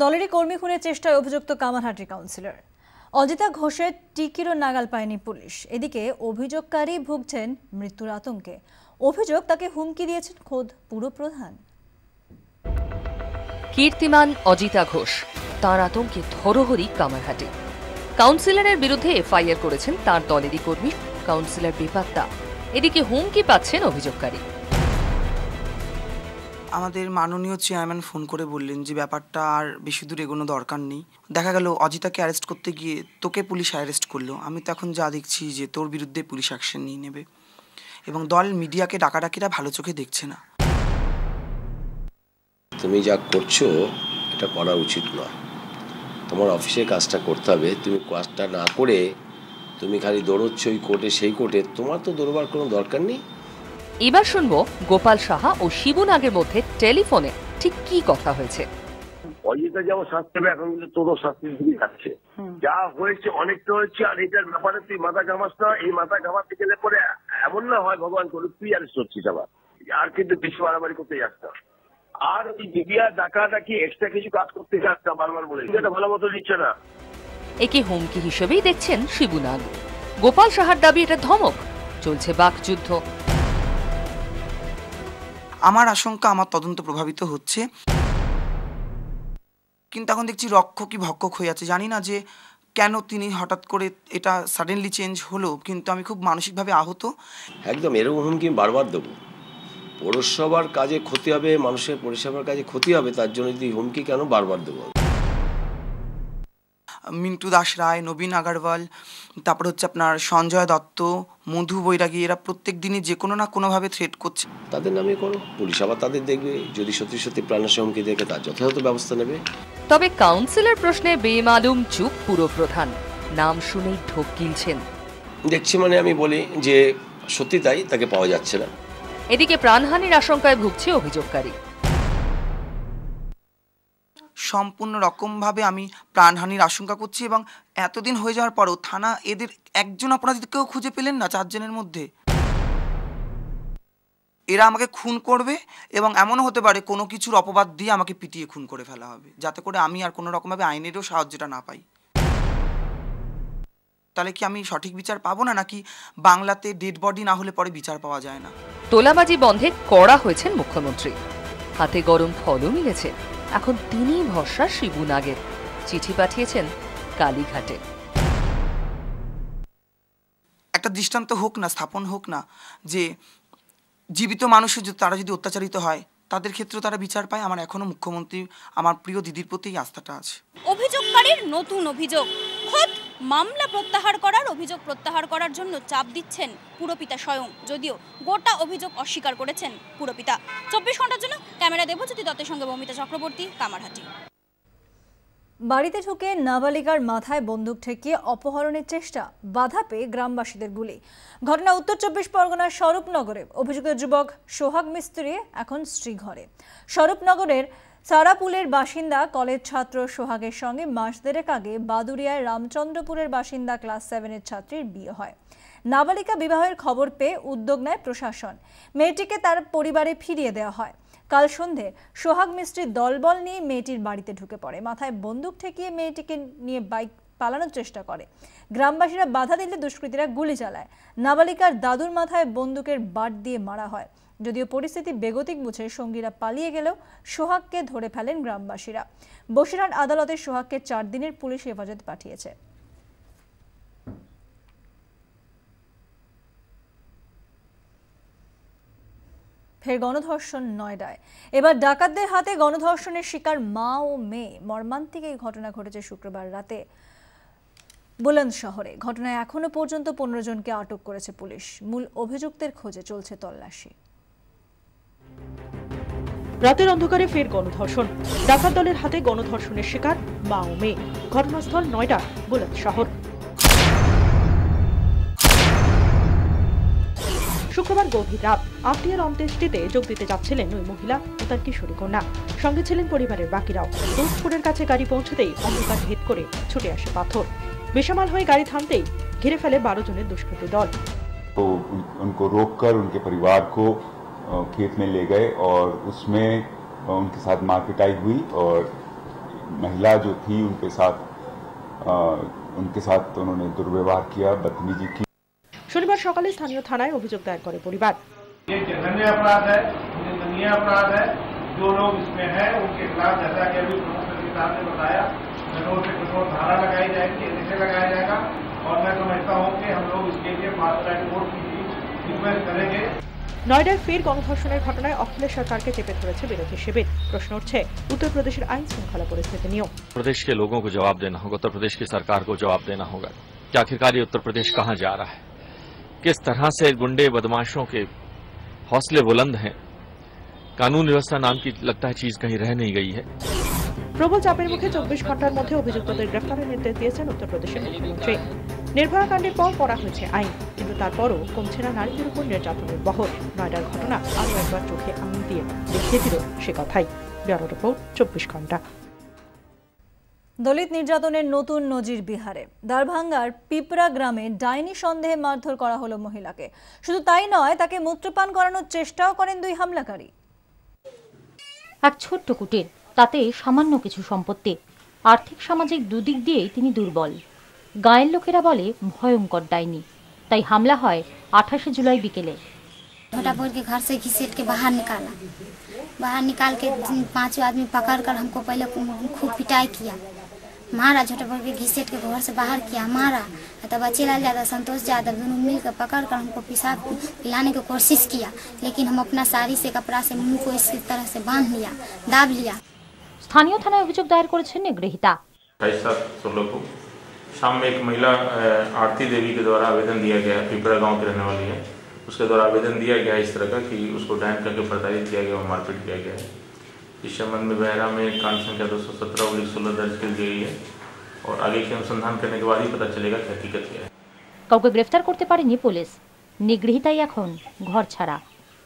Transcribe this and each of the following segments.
দলেরই কর্মী খুনের চেষ্টায় অভিযুক্ত কামারহাটির কাউন্সিলর অজিতা ঘোষের টিকিরও নাগাল পায়নি পুলিশ। এদিকে অভিযোগকারী ভুগছেন মৃত্যুর আতঙ্কে। অভিযোগ তাকে হুমকি দিয়েছেন খোদ পুরপ্রধান। কীর্তিমান অজিতা ঘোষ, তার আতঙ্কে থরহরি কামারহাটি। কাউন্সিলরের বিরুদ্ধে এফআইআর করেছেন তার দলেরই কর্মী কাউন্সিলর বেপাত্তা। এদিকে হুমকি পাচ্ছেন অভিযোগকারী। আমাদের মাননীয় চেয়ারম্যান ফোন করে বললেন যে ব্যাপারটা আর বেশি দূর এগোনো দরকার নেই। দেখা গেল অজিতাকে অ্যারেস্ট করতে গিয়ে তোকে পুলিশ অ্যারেস্ট করলো। আমি তো এখন যা দেখছি যে তোর বিরুদ্ধে পুলিশ অ্যাকশন নিয়ে নেবে, এবং দল মিডিয়াকে ডাকাডাকিরা ভালো চোখে দেখছে না। তুমি যা করছো এটা করা উচিত নয়। তোমার অফিসে কাজটা করতে হবে। তুমি কাজটা না করে তুমি খালি দৌড়চ্ছ ওই কোর্টে সেই কোর্টে, তোমার তো দৌড়বার কোনো দরকার নেই। এবার শুনবো গোপাল সাহা ও শিবু নাগের মধ্যে টেলিফোনে ঠিক কি কথা হয়েছে। অজিতা যেমন শাস্তি হবে, এখন কিন্তু তোরও শাস্তি দিকে যাচ্ছে। যা হয়েছে অনেকটা হয়েছে, আর এটার ব্যাপারে তুই মাথা ঘামাস না। এই মাথা ঘামাতে গেলে পরে এমন না হয় ভগবান করুক তুই অ্যারেস্ট হচ্ছিস আবার, আর কিন্তু বেশি বাড়াবাড়ি করতে যাস না। আর ওই মিডিয়া ডাকাডাকি এক্সট্রা কিছু কাজ করতে যাস না বারবার বলে, এটা ভালো মতো দিচ্ছে না। একে হুমকি হিসেবেই দেখছেন শিবু নাগ। গোপাল সাহার দাবি এটা ধমক। চলছে বাকযুদ্ধ। আমার আশঙ্কা আমার তদন্ত প্রভাবিত হচ্ছে, কিন্তু এখন দেখছি রক্ষকই ভক্ষক হয়ে আছে। জানি না যে কেন তিনি হঠাৎ করে এটা সাডেনলি চেঞ্জ হলো, কিন্তু আমি খুব মানসিকভাবে আহত। একদম এরকম হুমকি বারবার দেবো। পৌরসভার কাজে ক্ষতি হবে, মানুষের পরিষেবার কাজে ক্ষতি হবে, তার জন্য যদি হুমকি কেন বারবার দেবো? মিন্টু দাস রায়, নবীন আগারওয়াল, তারপর হচ্ছে আপনার সঞ্জয় দত্ত, মধু বৈরাগী, এরা প্রত্যেক দিনই যে কোনো না কোনোভাবে থ্রেট করছে। তাদের নামে করো, পুলিশ আবার তাদের দেখবে। যদি সত্যি সত্যি প্রাণনাশের হুমকি দেখে তার যথাযথ ব্যবস্থা নেবে। তবে কাউন্সিলর প্রশ্নে বেমালুম চুপ পুরপ্রধান। নাম শুনেই ঢোক গিলছেন। দেখছি মানে আমি বলি যে সত্যি তাই, তাকে পাওয়া যাচ্ছে না। এদিকে প্রাণহানির আশঙ্কায় ভুগছে অভিযোগকারী। সম্পূর্ণ রকমভাবে আমি প্রাণহানির আশঙ্কা করছি, এবং এতদিন হয়ে যাওয়ার পরও থানা এদের একজন অপরাধীকেও খুঁজে পেলেন না 4 জনের মধ্যে। এরা আমাকে খুন করবে, এবং এমনও হতে পারে কোনো কিছুর অপবাদ দিয়ে আমাকে পিটিয়ে খুন করে ফেলা হবে, যাতে করে আমি আর কোনো রকমভাবে আইনেরও সাহায্যটা না পাই। তাহলে কি আমি সঠিক বিচার পাবো না, নাকি বাংলাতে ডেড বডি না হলে পরে বিচার পাওয়া যায় না? তোলাবাজি বন্ধে কড়া হয়েছেন মুখ্যমন্ত্রী। হাতে গরম ফলও মিলেছে। এখন তিনি ভরসা শিবু নাগের। চিঠি পাঠিয়েছেন কালীঘাটে। একটা দৃষ্টান্ত হোক না, স্থাপন হোক না, যে জীবিত মানুষের তারা যদি অত্যাচারিত হয় তাদের ক্ষেত্রেও তারা বিচার পায়। আমার এখনো মুখ্যমন্ত্রী, আমার প্রিয় দিদির প্রতি আস্থাটা আছে। অভিযোগকারীর নতুন অভিযোগ, খোদ মামলা প্রত্যাহার করার অভিযোগ প্রত্যাহার করার জন্য চাপ দিচ্ছেন পুরপিতা স্বয়ং, যদিও গোটা অভিযোগ অস্বীকার করেছেন পুরপিতা। 24 ঘন্টার জন্য ক্যামেরা দেবজ্যোতি দত্তের সঙ্গে মমিতা চক্রবর্তী, কামারহাটি। বাড়িতে ঢুকে নাবালিকার মাথায় বন্দুক ঠেকিয়ে অপহরণের চেষ্টা, বাধা পেয়ে গ্রামবাসীদের গুলি। ঘটনা উত্তর 24 পরগনার স্বরূপনগরে। অভিযুক্ত যুবক সোহাগ মিস্ত্রি এখন শ্রীঘরে। স্বরূপনগরের সারাপুলের বাসিন্দা কলেজ ছাত্র সোহাগের সঙ্গে মাস দেড়েক আগে বাদুরিয়ায় রামচন্দ্রপুরের বাসিন্দা ক্লাস 7-এর ছাত্রীর বিয়ে হয়। নাবালিকা বিবাহের খবর পেয়ে উদ্যোগ নেয় প্রশাসন। মেয়েটিকে তার পরিবারে ফিরিয়ে দেওয়া হয়। কাল সন্ধে সোহাগ মিস্ত্রি দলবল নিয়ে মেয়েটির বাড়িতে ঢুকে পড়ে। মাথায় বন্দুক ঠেকিয়ে মেয়েটিকে নিয়ে বাইক পালানোর চেষ্টা করে। গ্রামবাসীরা বাধা দিলে দুষ্কৃতীরা গুলি চালায়। নাবালিকার দাদুর মাথায় বন্দুকের বাট দিয়ে মারা হয়। যদিও পরিস্থিতি বেগতিক বুঝে সঙ্গীরা পালিয়ে গেলেও সোহাগকে ধরে ফেলেন গ্রামবাসীরা। বসিরহাট আদালতে সোহাগকে 4 দিনের পুলিশ হেফাজতে পাঠিয়েছে। ফের গণধর্ষণ নয়ডায়। এবার ডাকাতদের হাতে গণধর্ষণের শিকার মা ও মেয়ে। মর্মান্তিক এই ঘটনা ঘটেছে শুক্রবার রাতে বুলন্দশহরে। ঘটনায় এখনো পর্যন্ত 15 জনকে আটক করেছে পুলিশ। মূল অভিযুক্তের খোঁজে চলছে তল্লাশি। রাতের অন্ধকারে ফের গণধর্ষণ। ডাকাত দলের হাতে গণধর্ষণের শিকার মা ও মেয়ে। ঘটনাস্থল নয়ডা, বুলন্দশহর। শুক্রবার গভীর রাত আত্মীয়ের অন্ত্যেষ্টিতে যোগ দিতে যাচ্ছিলেন ওই মহিলা ও তার কিশোরী কন্যা। সঙ্গে ছিলেন পরিবারের বাকিরাও। দোস্তপুরের কাছে গাড়ি পৌঁছতেই অন্ধকার ভেদ করে ছুটে আসে পাথর। বেসামাল হয়ে গাড়ি থামতেই ঘিরে ফেলে 12 জনের দুষ্কৃতী দল। तो उनको रोककर उनके परिवार को खेत में ले गए और उसमें उनके साथ मारपिटाई हुई और महिला जो थी उनके साथ उन्होंने दुर्व्यवहार किया, बदतमीजी की। শনিবার সকালে স্থানীয় থানায় অভিযোগ দায়ের করে পরিবার। ये जघन्य अपराध है, निंदनीय अपराध है। जो लोग इसमें हैं उनके खिलाफ, जैसा कि अभी प्रमुख सचिव साहब ने बताया, कठोर से कठोर धारा लगाई जाएगी, एनएसए लगाया जाएगा। और मैं समझता हूँ कि हम लोग इसके लिए फास्ट ट्रैक कोर्ट की रिक्वेस्ट करेंगे। নয়ডার ফের গণধর্ষণের ঘটনায় অখিলেশ সরকারকে চেপে ধরেছে বিরোধী শিবির। প্রশ্ন উঠছে উত্তরপ্রদেশের আইন শৃঙ্খলা পরিস্থিতি নিয়েও। प्रदेश के लोगों को जवाब देना होगा, उत्तर प्रदेश की सरकार को जवाब देना होगा कि आखिरकार ये उत्तर प्रदेश कहां जा रहा है, किस तरह से गुंडे बदमाशों के हौसले बुलंद हैं। कानून व्यवस्था नाम की लगता है चीज कहीं रह नहीं गई है। প্রবল চাপের মুখে 24 ঘন্টার মধ্যে অভিযুক্তদের গ্রেফতারের নির্দেশ দিয়েছেন উত্তরপ্রদেশের মুখ্যমন্ত্রী। নির্ভয়া কাণ্ডের পর করা হয়েছে আইন, কিন্তু তারপরও কমছে না নারীদের উপর নির্যাতনের বহর। নয়ডার ঘটনা আরও একবার চোখে আঙুল দিয়ে দেখিয়ে দিল সে কথাই। ব্যুরো রিপোর্ট, 24 ঘন্টা। দলিত নির্যাতনের নতুন নজির বিহারে। দারভাঙ্গার পিপরা গ্রামে ডাইনি সন্দেহে মারধর করা হলো মহিলাকে। শুধু তাই নয়, তাকে মূত্রপান করানোর চেষ্টাও করেন দুই হামলাকারী। এক ছোট্ট কুটির, তাতে সামান্য কিছু সম্পত্তি। আর্থিক সামাজিক দুদিক দিয়েই তিনি দুর্বল। গায়ের লোকেরা বলে ভয়ঙ্কর ডাইনি। তাই হামলা হয় 28 जुलाई বিকেলে। छोटा बोल के घर से घसीट के बाहर निकाल के 5 आदमी पकड़ कर हमको पहले खूब पिटाई किया, मारा। छोटा बोल के घसीट के घर से बाहर किया, मारा। तब बचेलाल यादव, संतोष यादव दोनों मिलकर पकड़ कर हमको पेशाब पिलाने की कोशिश किया, लेकिन हम अपना साड़ी से कपड़ा से मुंह को इस तरह से बांध लिया, दाब लिया। স্থানীয় থানায় অভিযোগ দায়ের করেছেন নিগৃহীতা। 22/7/16 को शाम में एक महिला आरती देवी के द्वारा आवेदन दिया गया, पिपरा गांव की रहने वाली है। उसके द्वारा आवेदन दिया गया इस तरह का कि उसको डायन करके प्रताड़ित किया गया और मारपीट किया गया है। इस संबंध में बहरा में कांड संख्या 217/16 दर्ज की गई है और आगे की अनुसंधान करने के बाद ही पता चलेगा कि हकीकत क्या है। কাউকে গ্রেফতার করতে পারেনি পুলিশ। নিগৃহীতাই এখন ঘর ছাড়া।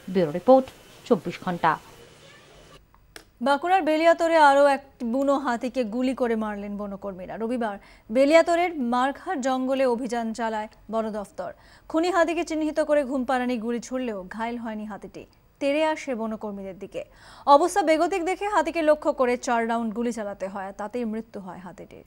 ব্যুরো রিপোর্ট, 24 ঘন্টা। বাঁকুড়ার বেলিয়াতরে আরও এক বুনো হাতিকে গুলি করে মারলেন বনকর্মীরা। রবিবার বেলিয়াতরের মারঘাট জঙ্গলে অভিযান চালায় বন দফতর। খুনি হাতিকে চিহ্নিত করে ঘুমপাড়ানি গুলি ছুড়লেও ঘায়েল হয়নি হাতিটি। তেড়ে আসে বনকর্মীদের দিকে। অবস্থা বেগতিক দেখে হাতিকে লক্ষ্য করে 4 রাউন্ড গুলি চালাতে হয়, তাতেই মৃত্যু হয় হাতিটির।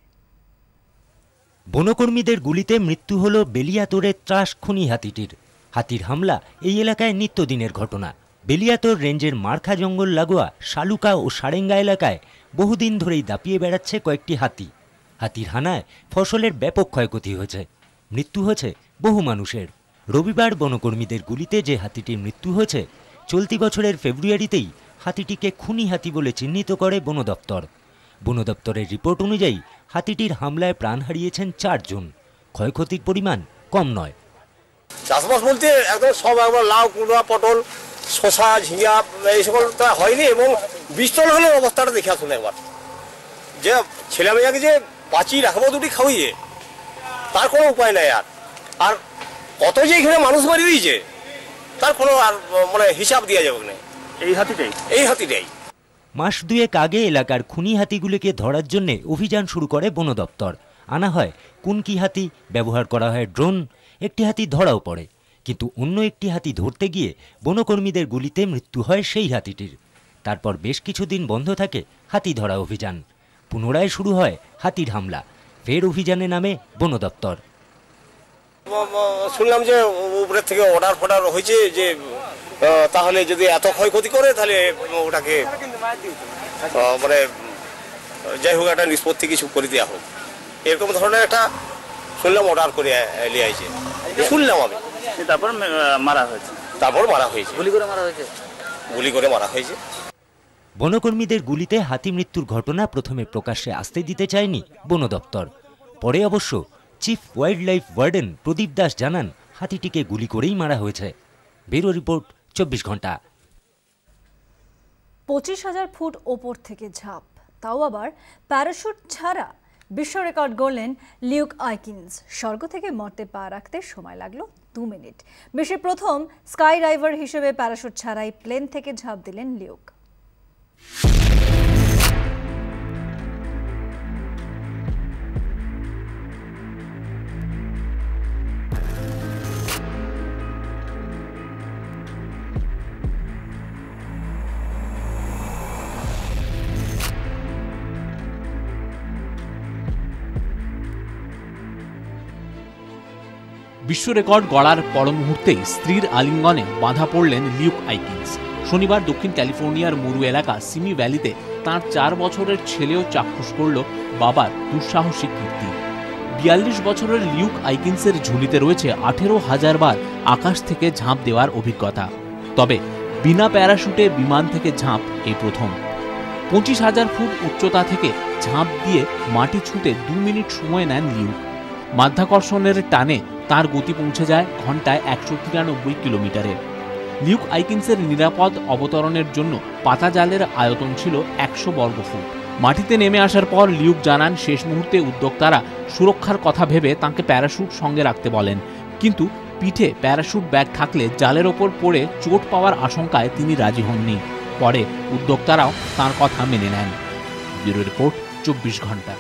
বনকর্মীদের গুলিতে মৃত্যু হল বেলিয়াতরের ত্রাস খুনি হাতিটির। হাতির হামলা এই এলাকায় নিত্যদিনের ঘটনা। বেলিয়াতর রেঞ্জের মারখা জঙ্গল লাগোয়া শালুকা ও সারেঙ্গা এলাকায় বহুদিন ধরেই দাপিয়ে বেড়াচ্ছে কয়েকটি হাতি। হাতির হানায় ফসলের ব্যাপক ক্ষয়ক্ষতি হয়েছে, মৃত্যু হয়েছে বহু মানুষের। রবিবার বনকর্মীদের গুলিতে যে হাতিটির মৃত্যু হয়েছে, চলতি বছরের ফেব্রুয়ারিতেই হাতিটিকে খুনি হাতি বলে চিহ্নিত করে বন দপ্তর। বন দপ্তরের রিপোর্ট অনুযায়ী হাতিটির হামলায় প্রাণ হারিয়েছেন 4 জন। ক্ষয়ক্ষতির পরিমাণ কম নয়। চাষবাস বলতে একদম সব একবার লাউ, কুমড়া, পটল, শসা, ঝিঙা এই সকলটা হয়নি এবং বিস্তর হলে অবস্থাটা দেখে আসুন একবার। যে ছেলে মেয়েকে যে বাঁচিয়ে রাখবো দুটি খাওয়িয়ে, তার কোনো উপায় নাই। আর কত যে এখানে মানুষ মারি দিয়েছে তার কোনো আর মানে হিসাব দেওয়া যাবে না। এই হাতিটাই মাস দুয়েক আগে এলাকার খুনি হাতিগুলিকে ধরার জন্য অভিযান শুরু করে বন দপ্তর। আনা হয় কুনকি হাতি, ব্যবহার করা হয় ড্রোন। একটি হাতি ধরাও পড়ে, কিন্তু অন্য একটি হাতি ধরতে গিয়ে বনকর্মীদের গুলিতে মৃত্যু হয় সেই হাতিটির। তারপর বেশ কিছুদিন বন্ধ থাকে হাতি ধরা অভিযান। পুনরায় শুরু হয় হাতির হামলা। ফের অভিযানে নামে বন দপ্তর। শুনলাম যে উপরের থেকে অর্ডার হয়েছে যে তাহলে যদি এত ক্ষয়ক্ষতি করে তাহলে ওটাকে মানে যাই হোক একটা নিষ্পত্তি কিছু করে দেওয়া হোক, এরকম ধরনের একটা শুনলাম অর্ডার করে নিয়ে আসছে। শুনলাম আমি, তারপর মারা হয়েছে, গুলি করে মারা হয়েছে। বনকর্মীদের গুলিতে হাতি মৃত্যুর ঘটনা প্রথমে প্রকাশ্যে আসতে দিতে চায়নি বন দপ্তর। পরে অবশ্য chief wild life warden Pradip Das জানান হাতিটিকে গুলি করেই মারা হয়েছে। ব্যুরো রিপোর্ট, 24 ঘন্টা। 25,000 ফুট ওপর থেকে ঝাঁপ, তাও আবার প্যারাশুট ছাড়া। বিশ্ব রেকর্ড গড়লেন লিউক আইকিন্স। স্বর্গ থেকে মর্তে পা রাখতে সময় লাগলো 2 মিনিট। বিশ্বের প্রথম স্কাই ডাইভার হিসেবে প্যারাশুট ছাড়াই প্লেন থেকে ঝাঁপ দিলেন লিউক। বিশ্ব রেকর্ড গড়ার পর মুহূর্তেই স্ত্রীর আলিঙ্গনে বাঁধা পড়লেন লিউক আইকিন্স। শনিবার দক্ষিণ ক্যালিফোর্নিয়ার মুরু এলাকা সিমি ভ্যালিতে তাঁর 4 বছরের ছেলেও চাক্ষুষ করল বাবার দুঃসাহসিক কীর্তি। 42 বছরের লিউক আইকিন্সের ঝুলিতে রয়েছে 18,000 বার আকাশ থেকে ঝাঁপ দেওয়ার অভিজ্ঞতা। তবে বিনা প্যারাশুটে বিমান থেকে ঝাঁপ এই প্রথম। 25,000 ফুট উচ্চতা থেকে ঝাঁপ দিয়ে মাটি ছুঁতে 2 মিনিট সময় নেন লিউক। মাধ্যাকর্ষণের টানে তার গতি পৌঁছে যায় ঘন্টায় 193 কিলোমিটারে। লিউক আইকিন্সের নিরাপদ অবতরণের জন্য পাতা জালের আয়তন ছিল 100 বর্গফুট। মাটিতে নেমে আসার পর লিউক জানান শেষ মুহূর্তে উদ্যোক্তারা সুরক্ষার কথা ভেবে তাঁকে প্যারাশুট সঙ্গে রাখতে বলেন, কিন্তু পিঠে প্যারাশুট ব্যাগ থাকলে জালের ওপর পড়ে চোট পাওয়ার আশঙ্কায় তিনি রাজি হননি। পরে উদ্যোক্তারাও তাঁর কথা মেনে নেন। ব্যুরো রিপোর্ট, 24 ঘন্টা।